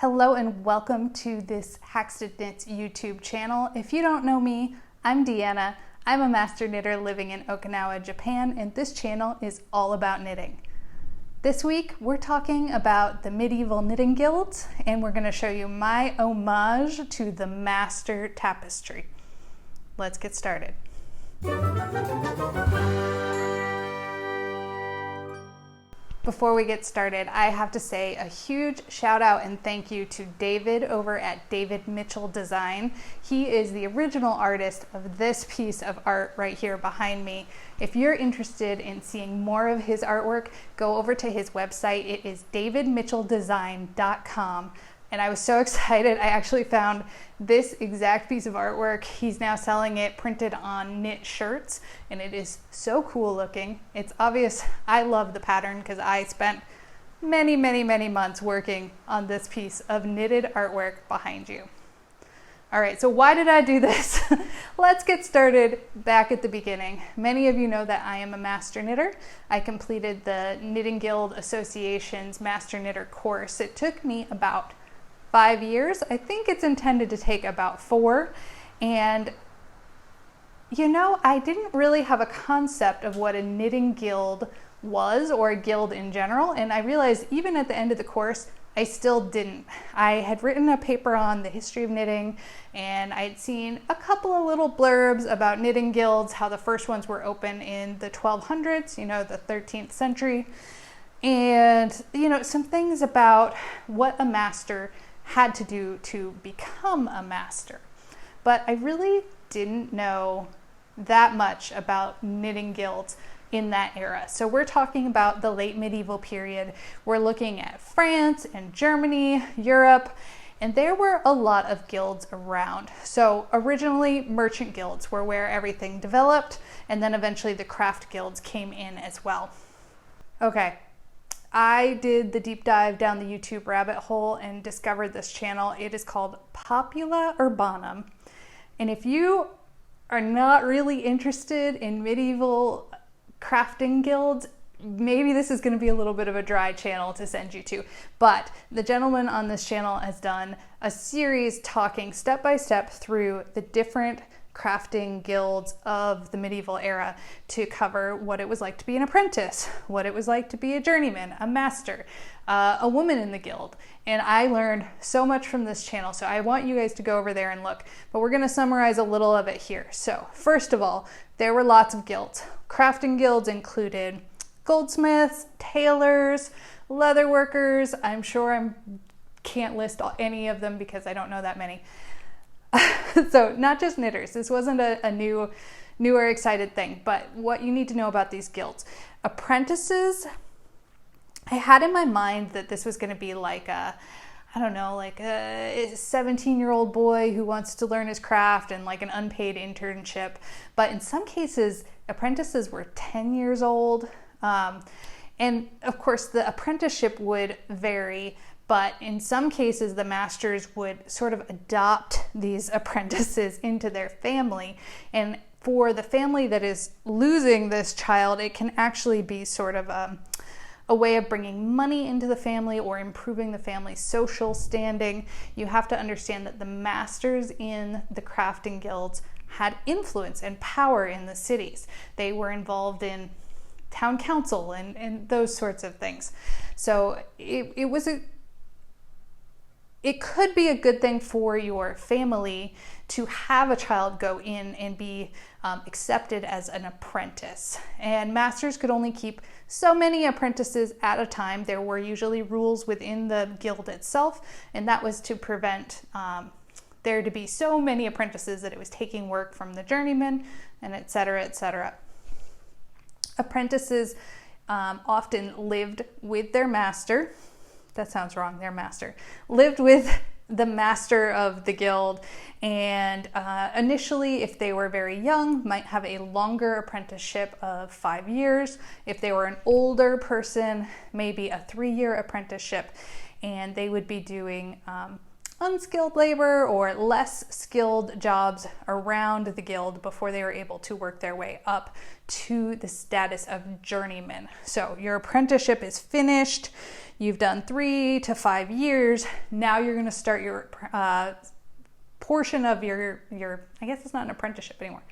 Hello and welcome to this HAXTONKNITS YouTube channel. If you don't know me, I'm Deanna. I'm a master knitter living in Okinawa, Japan, and this channel is all about knitting. This week we're talking about the medieval knitting guilds, and we're going to show you my homage to the master tapestry. Let's get started. Before we get started, I have to say a huge shout out and thank you to David over at David Mitchell Design. He is the original artist of this piece of art right here behind me. If you're interested in seeing more of his artwork, go over to his website. It is davidmitchelldesign.com. And I was so excited, I actually found this exact piece of artwork. He's now selling it printed on knit shirts, and it is so cool looking. It's obvious I love the pattern because I spent many months working on this piece of knitted artwork behind you. All right, so why did I do this? Let's get started back at the beginning. Many of you know that I am a master knitter. I completed the Knitting Guild Association's Master Knitter course. It took me about 5 years. I think it's intended to take about 4. And you know, I didn't really have a concept of what a knitting guild was or a guild in general. And I realized even at the end of the course, I still didn't. I had written a paper on the history of knitting, and I had seen a couple of little blurbs about knitting guilds, how the first ones were open in the 1200s, you know, the 13th century. And, you know, some things about what a master had to do to become a master. But I really didn't know that much about knitting guilds in that era. So we're talking about the late medieval period. We're looking at France and Germany, Europe, and there were a lot of guilds around. So originally merchant guilds were where everything developed, and then eventually the craft guilds came in as well. Okay. I did the deep dive down the YouTube rabbit hole and discovered this channel. It is called Popula Urbanum. And if you are not really interested in medieval crafting guilds, maybe this is going to be a little bit of a dry channel to send you to. But the gentleman on this channel has done a series talking step by step through the different crafting guilds of the medieval era to cover what it was like to be an apprentice, what it was like to be a journeyman, a master, a woman in the guild. And I learned so much from this channel, so I want you guys to go over there and look. But we're going to summarize a little of it here. So first of all, there were lots of guilds. Crafting guilds included goldsmiths, tailors, leather workers. I'm sure I can't list any of them because I don't know that many. So not just knitters. This wasn't a newer excited thing, but what you need to know about these guilds. Apprentices, I had in my mind that this was going to be like a 17-year-old boy who wants to learn his craft and like an unpaid internship. But in some cases, apprentices were 10 years old. And of course, the apprenticeship would vary. But in some cases, the masters would sort of adopt these apprentices into their family. And for the family that is losing this child, it can actually be sort of a way of bringing money into the family or improving the family's social standing. You have to understand that the masters in the crafting guilds had influence and power in the cities. They were involved in town council and those sorts of things. So it could be a good thing for your family to have a child go in and be accepted as an apprentice. And masters could only keep so many apprentices at a time. There were usually rules within the guild itself, and that was to prevent there to be so many apprentices that it was taking work from the journeyman, and et cetera, et cetera. Apprentices often lived with their master. That sounds wrong, their master. Lived with the master of the guild, and initially, if they were very young, might have a longer apprenticeship of 5 years. If they were an older person, maybe a 3-year apprenticeship, and they would be doing unskilled labor or less skilled jobs around the guild before they were able to work their way up to the status of journeyman. So your apprenticeship is finished, you've done 3 to 5 years, now you're going to start your portion of your, I guess it's not an apprenticeship anymore.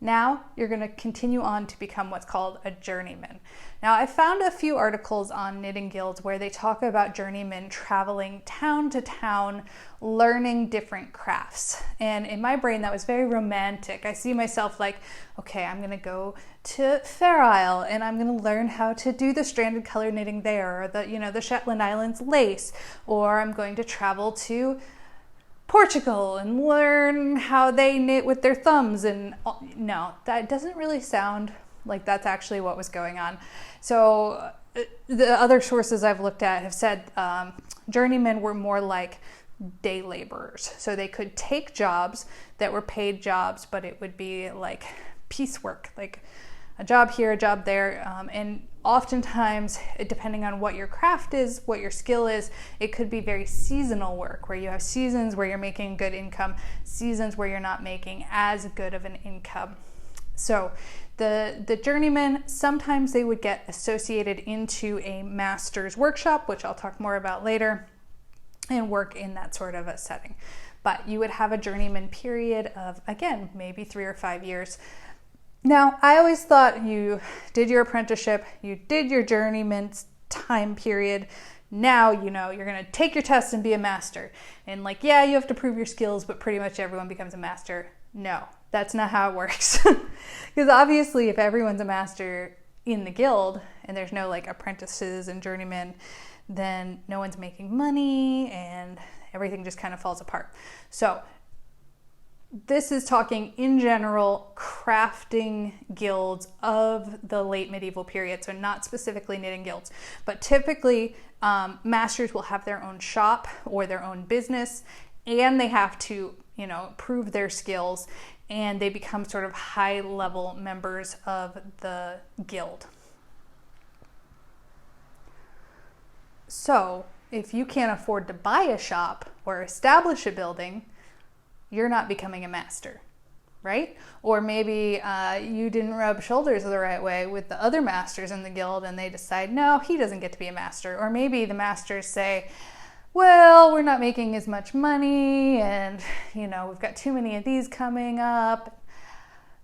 Now you're going to continue on to become what's called a journeyman. Now I found a few articles on knitting guilds where they talk about journeymen traveling town to town, learning different crafts. And in my brain that was very romantic. I see myself like, okay, I'm going to go to Fair Isle and I'm going to learn how to do the stranded color knitting there, or the Shetland Islands lace, or I'm going to travel to Portugal and learn how they knit with their thumbs. And no, that doesn't really sound like that's actually what was going on. So the other sources I've looked at have said journeymen were more like day laborers. So they could take jobs that were paid jobs, but it would be like piecework, like a job here, a job there, and oftentimes, depending on what your craft is, what your skill is, it could be very seasonal work, where you have seasons where you're making good income, seasons where you're not making as good of an income. So the journeymen, sometimes they would get associated into a master's workshop, which I'll talk more about later, and work in that sort of a setting. But you would have a journeyman period of, again, maybe 3 or 5 years. Now, I always thought you did your apprenticeship, you did your journeyman's time period. Now, you're going to take your test and be a master. And you have to prove your skills, but pretty much everyone becomes a master. No, that's not how it works. Because obviously, if everyone's a master in the guild and there's no apprentices and journeymen, then no one's making money and everything just kind of falls apart. So this is talking in general crafting guilds of the late medieval period, so not specifically knitting guilds, but typically masters will have their own shop or their own business, and they have to prove their skills, and they become sort of high-level members of the guild. So if you can't afford to buy a shop or establish a building, you're not becoming a master, right? Or maybe you didn't rub shoulders the right way with the other masters in the guild and they decide, no, he doesn't get to be a master. Or maybe the masters say, well, we're not making as much money and, we've got too many of these coming up.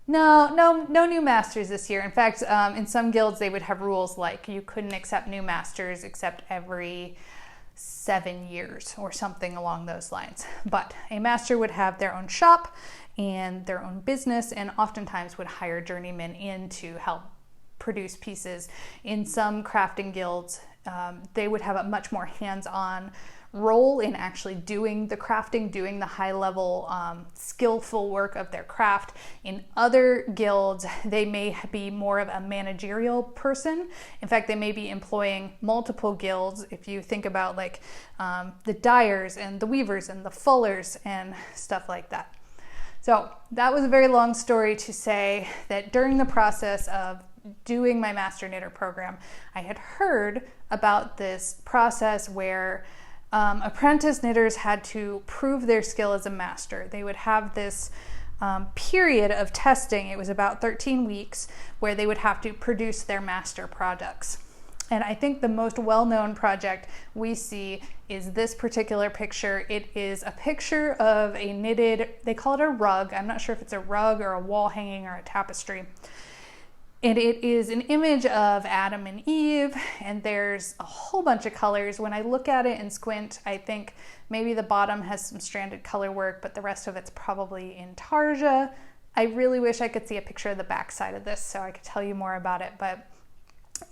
No new masters this year. In fact, in some guilds, they would have rules like you couldn't accept new masters except every 7 years or something along those lines. But a master would have their own shop and their own business, and oftentimes would hire journeymen in to help produce pieces. In some crafting guilds, they would have a much more hands-on role in actually doing the crafting, doing the high-level skillful work of their craft. In other guilds, they may be more of a managerial person. In fact, they may be employing multiple guilds. If you think about the dyers and the weavers and the fullers and stuff like that. So that was a very long story to say that during the process of doing my master knitter program, I had heard about this process where apprentice knitters had to prove their skill as a master. They would have this period of testing. It was about 13 weeks where they would have to produce their master products. And I think the most well-known project we see is this particular picture. It is a picture of a knitted, they call it a rug. I'm not sure if it's a rug or a wall hanging or a tapestry. And it is an image of Adam and Eve, and there's a whole bunch of colors. When I look at it and squint, I think maybe the bottom has some stranded color work, but the rest of it's probably intarsia. I really wish I could see a picture of the back side of this so I could tell you more about it, but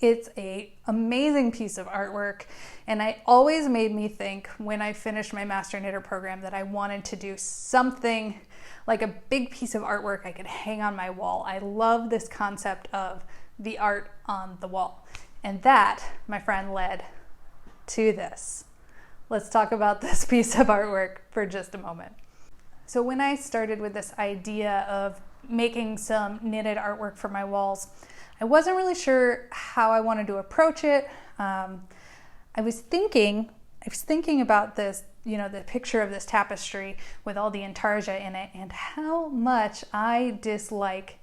it's an amazing piece of artwork, and it always made me think when I finished my master knitter program that I wanted to do something like a big piece of artwork I could hang on my wall. I love this concept of the art on the wall. And that, my friend, led to this. Let's talk about this piece of artwork for just a moment. So when I started with this idea of making some knitted artwork for my walls, I wasn't really sure how I wanted to approach it. I was thinking about this you know, the picture of this tapestry with all the intarsia in it and how much I dislike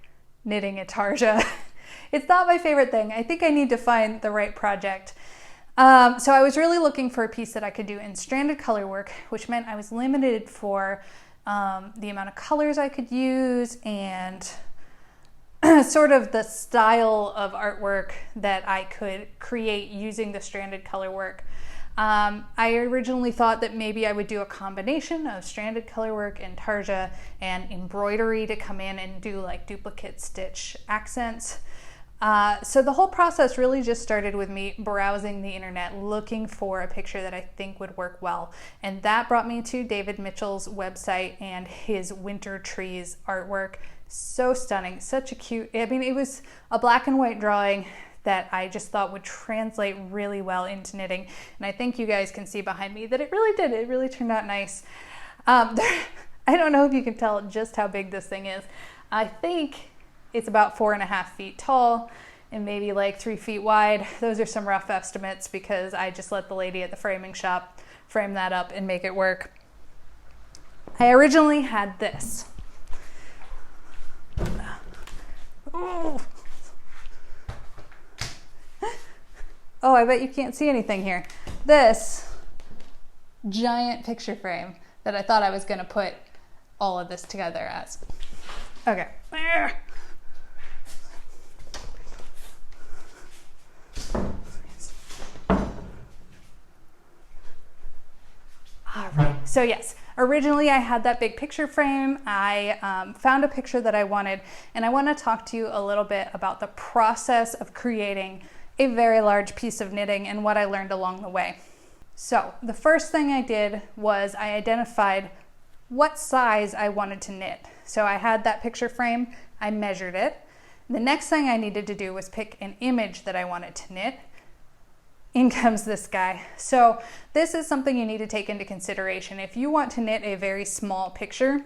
knitting intarsia. It's not my favorite thing. I think I need to find the right project. So I was really looking for a piece that I could do in stranded color work, which meant I was limited for the amount of colors I could use and sort of the style of artwork that I could create using the stranded color work. I originally thought that maybe I would do a combination of stranded color work, intarsia, and embroidery to come in and do like duplicate stitch accents. So the whole process really just started with me browsing the internet, looking for a picture that I think would work well. And that brought me to David Mitchell's website and his winter trees artwork. So stunning, such a cute, I mean, it was a black and white drawing that I just thought would translate really well into knitting. And I think you guys can see behind me that it really did. It really turned out nice. I don't know if you can tell just how big this thing is. I think it's about 4.5 feet tall and maybe like 3 feet wide. Those are some rough estimates because I just let the lady at the framing shop frame that up and make it work. I originally had this. Ooh. Oh, I bet you can't see anything here. This giant picture frame that I thought I was gonna put all of this together as. Okay. All right, so yes, originally I had that big picture frame. I found a picture that I wanted, and I want to talk to you a little bit about the process of creating a very large piece of knitting and what I learned along the way. So the first thing I did was I identified what size I wanted to knit. So I had that picture frame, I measured it. The next thing I needed to do was pick an image that I wanted to knit. In comes this guy. So this is something you need to take into consideration. If you want to knit a very small picture,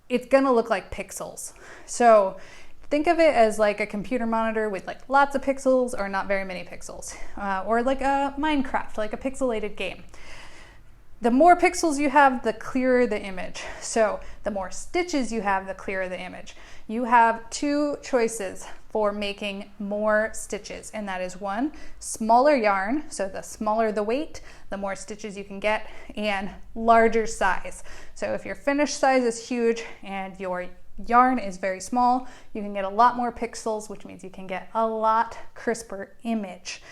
it's gonna look like pixels. So think of it as like a computer monitor with like lots of pixels or not very many pixels, or like a Minecraft, like a pixelated game. The more pixels you have, the clearer the image. So the more stitches you have, the clearer the image. You have two choices for making more stitches, and that is one, smaller yarn, so the smaller the weight, the more stitches you can get, and larger size. So if your finished size is huge and your yarn is very small, you can get a lot more pixels, which means you can get a lot crisper image.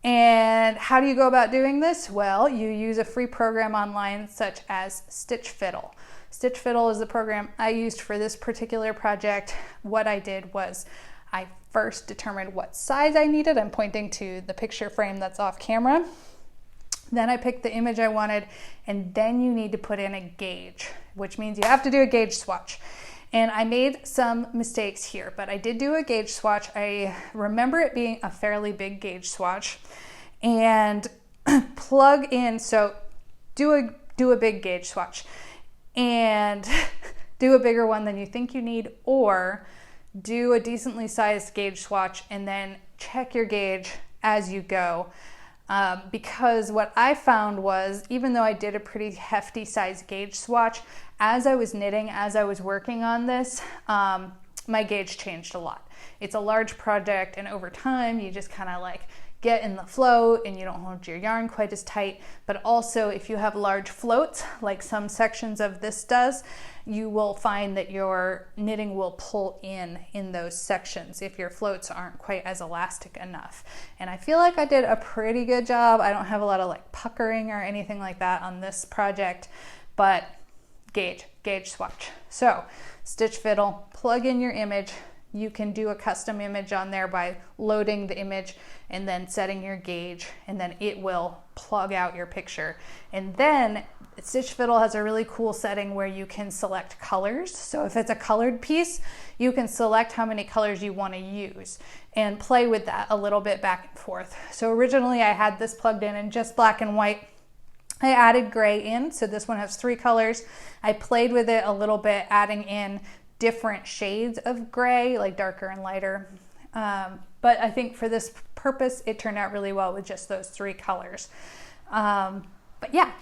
And how do you go about doing this? Well, you use a free program online such as Stitch Fiddle. Stitch Fiddle is the program I used for this particular project. What I did was I first determined what size I needed. I'm pointing to the picture frame that's off camera. Then I picked the image I wanted, and then you need to put in a gauge, which means you have to do a gauge swatch. And I made some mistakes here, but I did do a gauge swatch. I remember it being a fairly big gauge swatch, and plug in, so do a big gauge swatch and do a bigger one than you think you need, or do a decently sized gauge swatch and then check your gauge as you go. Because what I found was, even though I did a pretty hefty size gauge swatch, as I was knitting, as I was working on this, my gauge changed a lot. It's a large project, and over time you just kind of like get in the flow and you don't hold your yarn quite as tight. But also, if you have large floats, like some sections of this does, you will find that your knitting will pull in those sections if your floats aren't quite as elastic enough. And I feel like I did a pretty good job. I don't have a lot of like puckering or anything like that on this project, but gauge swatch. So Stitch Fiddle, plug in your image. You can do a custom image on there by loading the image and then setting your gauge, and then it will plug out your picture. And then Stitch Fiddle has a really cool setting where you can select colors. So if it's a colored piece, you can select how many colors you want to use and play with that a little bit back and forth. So originally I had this plugged in just black and white. I added gray in, so this one has 3 colors. I played with it a little bit, adding in different shades of gray, like darker and lighter. But I think for this purpose, it turned out really well with just those 3 colors. But yeah,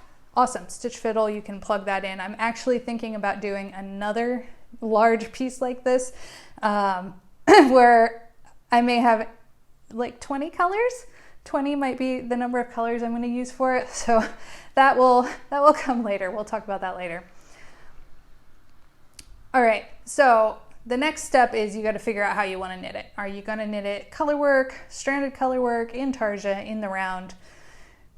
awesome. Stitch Fiddle, you can plug that in. I'm actually thinking about doing another large piece like this where I may have like 20 colors. 20 might be the number of colors I'm going to use for it. So that will come later. We'll talk about that later. All right, so the next step is you got to figure out how you want to knit it. Are you going to knit it color work, stranded color work, intarsia, in the round?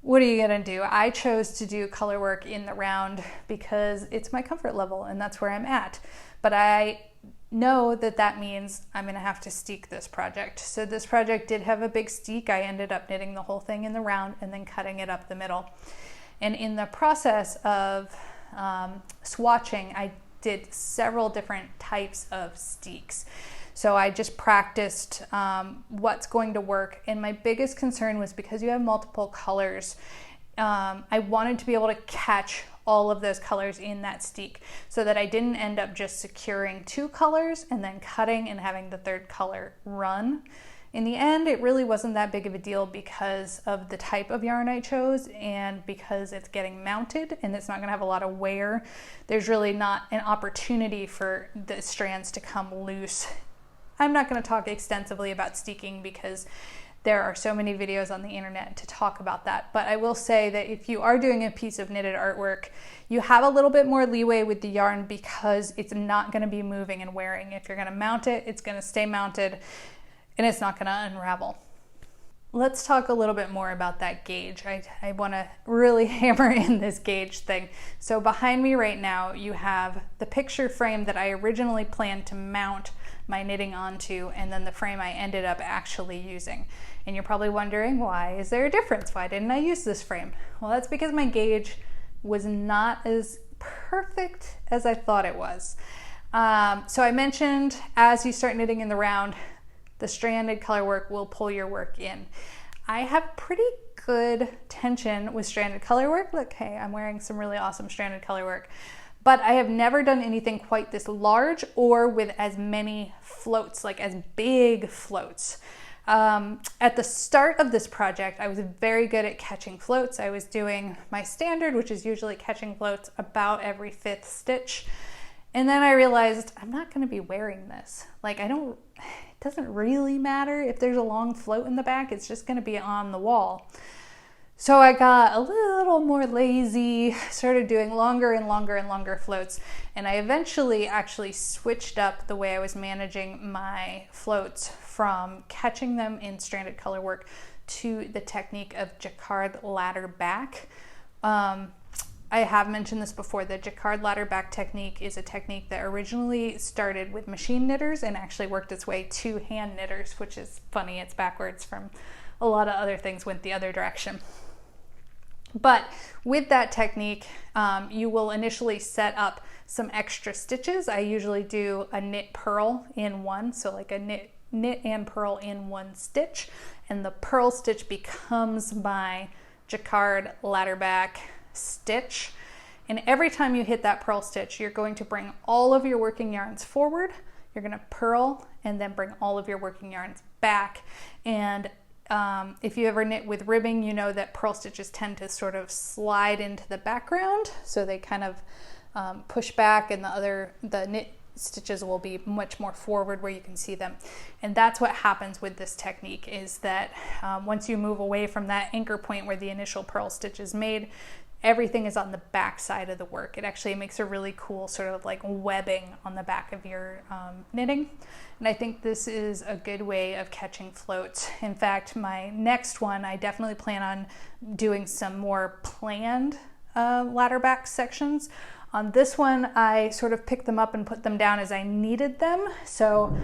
What are you going to do? I chose to do color work in the round because it's my comfort level and that's where I'm at. But I know that that means I'm going to have to steek this project. So this project did have a big steek. I ended up knitting the whole thing in the round and then cutting it up the middle. And in the process of swatching, I did several different types of steeks. So I just practiced what's going to work. And my biggest concern was because you have multiple colors, I wanted to be able to catch all of those colors in that steek so that I didn't end up just securing 2 colors and then cutting and having the 3rd color run. In the end, it really wasn't that big of a deal because of the type of yarn I chose and because it's getting mounted and it's not going to have a lot of wear. There's really not an opportunity for the strands to come loose. I'm not going to talk extensively about steeking because there are so many videos on the internet to talk about that. But I will say that if you are doing a piece of knitted artwork, you have a little bit more leeway with the yarn because it's not going to be moving and wearing. If you're going to mount it, it's going to stay mounted and it's not going to unravel. Let's talk a little bit more about that gauge. I want to really hammer in this gauge thing. So behind me right now, you have the picture frame that I originally planned to mount my knitting onto, and then the frame I ended up actually using. And you're probably wondering, why is there a difference? Why didn't I use this frame? Well, that's because my gauge was not as perfect as I thought it was. So I mentioned as you start knitting in the round, the stranded color work will pull your work in. I have pretty good tension with stranded color work. Look, hey, I'm wearing some really awesome stranded color work, but I have never done anything quite this large or with as many floats, like as big floats. At the start of this project, I was very good at catching floats. I was doing my standard, which is usually catching floats about every 5th stitch. And then I realized I'm not going to be wearing this. Like, it doesn't really matter if there's a long float in the back, it's just going to be on the wall. So I got a little more lazy, started doing longer and longer and longer floats, and I eventually actually switched up the way I was managing my floats from catching them in stranded color work to the technique of Jacquard Ladder-Back. I have mentioned this before. The Jacquard Ladder-Back technique is a technique that originally started with machine knitters and actually worked its way to hand knitters, which is funny. It's backwards from a lot of other things went the other direction. But with that technique, you will initially set up some extra stitches. I usually do a knit purl in one, so like a knit and purl in one stitch, and the purl stitch becomes my Jacquard Ladder-Back stitch. And every time you hit that purl stitch, you're going to bring all of your working yarns forward, you're going to purl, and then bring all of your working yarns back. And if you ever knit with ribbing, you know that purl stitches tend to sort of slide into the background, so they kind of push back, and the knit stitches will be much more forward where you can see them. And that's what happens with this technique, is that once you move away from that anchor point where the initial purl stitch is made, everything is on the back side of the work. It actually makes a really cool sort of like webbing on the back of your knitting. And I think this is a good way of catching floats. In fact, my next one, I definitely plan on doing some more planned ladder-back sections. On this one, I sort of picked them up and put them down as I needed them. So,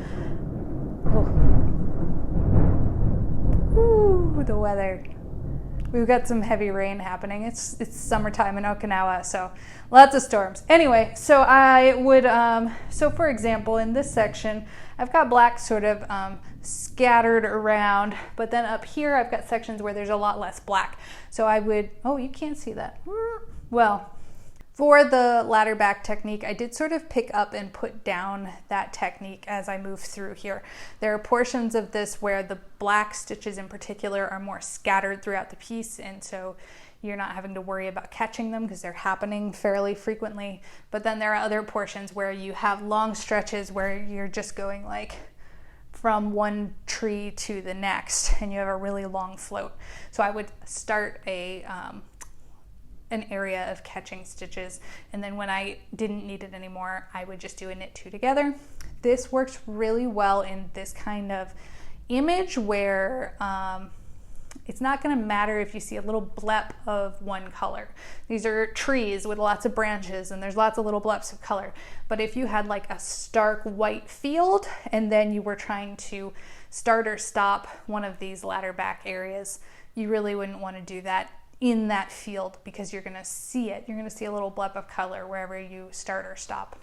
ooh, the weather. We've got some heavy rain happening. It's summertime in Okinawa, so lots of storms. Anyway, so I would, so for example, in this section, I've got black sort of scattered around, but then up here I've got sections where there's a lot less black. So I would, oh, you can't see that. Well, for the ladder-back technique, I did sort of pick up and put down that technique as I move through here. There are portions of this where the black stitches in particular are more scattered throughout the piece, and so you're not having to worry about catching them because they're happening fairly frequently. But then there are other portions where you have long stretches where you're just going like from one tree to the next and you have a really long float. So I would start an area of catching stitches, and then when I didn't need it anymore, I would just do a knit two together. This works really well in this kind of image where it's not going to matter if you see a little blep of one color. These are trees with lots of branches and there's lots of little bleps of color. But if you had like a stark white field and then you were trying to start or stop one of these ladder-back areas, you really wouldn't want to do that in that field because you're going to see it. You're going to see a little blep of color wherever you start or stop.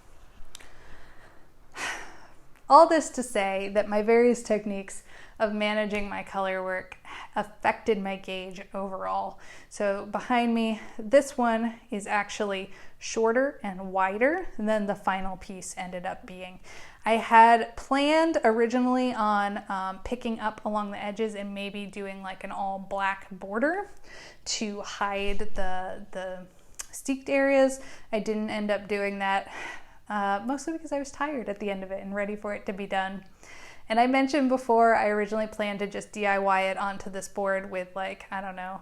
All this to say that my various techniques of managing my color work affected my gauge overall. So behind me, this one is actually shorter and wider than the final piece ended up being. I had planned originally on picking up along the edges and maybe doing like an all black border to hide the steeked areas. I didn't end up doing that, mostly because I was tired at the end of it and ready for it to be done. And I mentioned before, I originally planned to just DIY it onto this board with like, I don't know,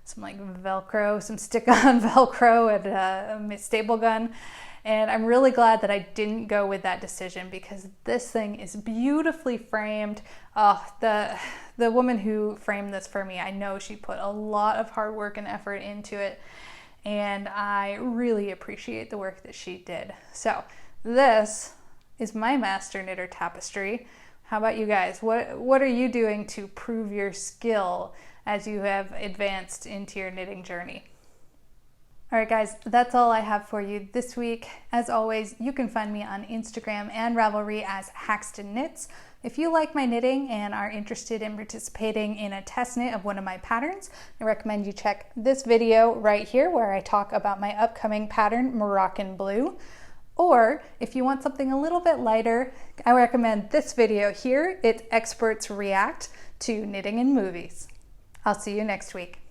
some like Velcro, some stick-on Velcro and a staple gun. And I'm really glad that I didn't go with that decision because this thing is beautifully framed. The woman who framed this for me, I know she put a lot of hard work and effort into it, and I really appreciate the work that she did. So this is my master knitter tapestry. How about you guys? What are you doing to prove your skill as you have advanced into your knitting journey? All right, guys, that's all I have for you this week. As always, you can find me on Instagram and Ravelry as HAXTONKNITS. If you like my knitting and are interested in participating in a test knit of one of my patterns, I recommend you check this video right here where I talk about my upcoming pattern, Moroccan Blue. Or if you want something a little bit lighter, I recommend this video here. It's Experts React to Knitting in Movies. I'll see you next week.